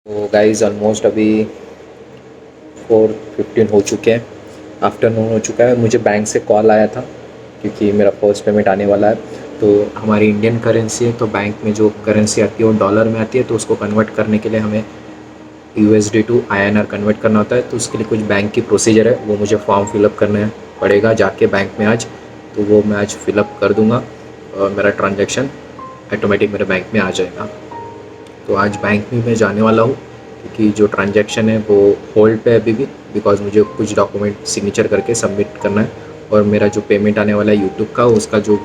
तो guys almost अभी 4:15 हो चुके हैं, आफ्टरनून हो चुका है। मुझे बैंक से कॉल आया था क्योंकि मेरा फर्स्ट पेमेंट आने वाला है। तो हमारी इंडियन करेंसी है, तो बैंक में जो करेंसी आती है वो डॉलर में आती है, तो उसको कन्वर्ट करने के लिए हमें USD टू INR कन्वर्ट करना होता है। तो उसके लिए कुछ बैंक की प्रोसीजर है, वो मुझे फॉर्म फिलअप करना पड़ेगा जाके बैंक में आज। तो वो मैं आज फिलअप कर दूँगा और मेरा ट्रांजेक्शन ऑटोमेटिक मेरे बैंक में आ जाएगा। तो आज बैंक में मैं जाने वाला हूँ क्योंकि जो ट्रांजैक्शन है वो होल्ड पे है अभी भी, बिकॉज़ मुझे कुछ डॉक्यूमेंट सिग्नेचर करके सबमिट करना है। और मेरा जो पेमेंट आने वाला है यूट्यूब का, उसका जो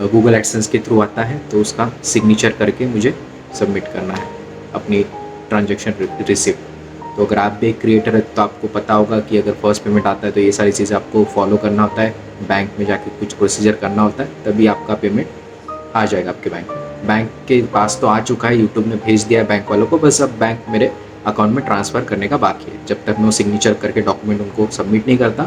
गूगल एडसेंस के थ्रू आता है, तो उसका सिग्नेचर करके मुझे सबमिट करना है अपनी ट्रांजैक्शन रिसिप्ट। तो अगर आप भी एक क्रिएटर है तो आपको पता होगा कि अगर फर्स्ट पेमेंट आता है तो ये सारी चीज़ें आपको फॉलो करना होता है, बैंक में जाके कुछ प्रोसीजर करना होता है, तभी आपका पेमेंट आ जाएगा आपके बैंक में। बैंक के पास तो आ चुका है, यूट्यूब ने भेज दिया है बैंक वालों को, बस अब बैंक मेरे अकाउंट में ट्रांसफ़र करने का बाकी है। जब तक मैं वो सिग्नेचर करके डॉक्यूमेंट उनको सबमिट नहीं करता,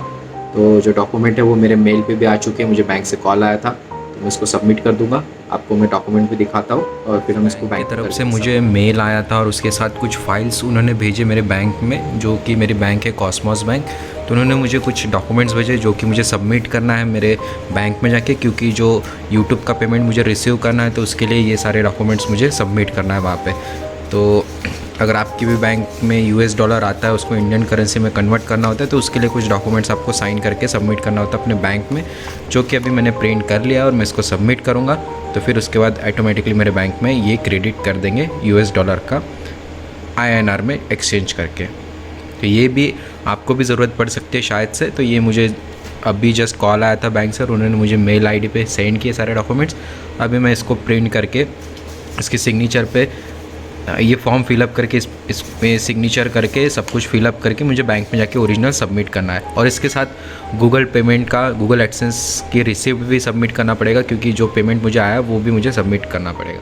तो जो डॉक्यूमेंट है वो मेरे मेल पे भी आ चुके हैं। मुझे बैंक से कॉल आया था, तो मैं इसको सबमिट कर दूँगा। आपको मैं डॉक्यूमेंट भी दिखाता हूँ और फिर हम इसको बैंक की तरफ से मुझे मेल आया था और उसके साथ कुछ फाइल्स उन्होंने भेजे मेरे बैंक में, जो कि मेरी बैंक है कॉस्मॉस बैंक। तो उन्होंने मुझे कुछ डॉक्यूमेंट्स भेजे जो कि मुझे सबमिट करना है मेरे बैंक में जाके, क्योंकि जो यूट्यूब का पेमेंट मुझे रिसीव करना है तो उसके लिए ये सारे डॉक्यूमेंट्स मुझे सबमिट करना है वहाँ पे। तो अगर आपकी भी बैंक में US डॉलर आता है, उसको इंडियन करेंसी में कन्वर्ट करना होता है, तो उसके लिए कुछ डॉक्यूमेंट्स आपको साइन करके सबमिट करना होता है अपने बैंक में, जो कि अभी मैंने प्रिंट कर लिया और मैं इसको सबमिट करूँगा। तो फिर उसके बाद ऑटोमेटिकली मेरे बैंक में ये क्रेडिट कर देंगे US डॉलर का INR में एक्सचेंज करके। तो ये भी आपको भी ज़रूरत पड़ सकती है शायद से। तो ये मुझे अभी जस्ट कॉल आया था बैंक से और उन्होंने मुझे मेल ID पे सेंड किए सारे डॉक्यूमेंट्स। अभी मैं इसको प्रिंट करके इसकी सिग्नेचर पे ये फॉर्म फिलअप करके इसमें सिग्नेचर करके सब कुछ फिलअप करके मुझे बैंक में जाके ओरिजिनल सबमिट करना है। और इसके साथ गूगल पेमेंट का गूगल एडसेंस की रिसिप्ट भी सबमिट करना पड़ेगा, क्योंकि जो पेमेंट मुझे आया वो भी मुझे सबमिट करना पड़ेगा।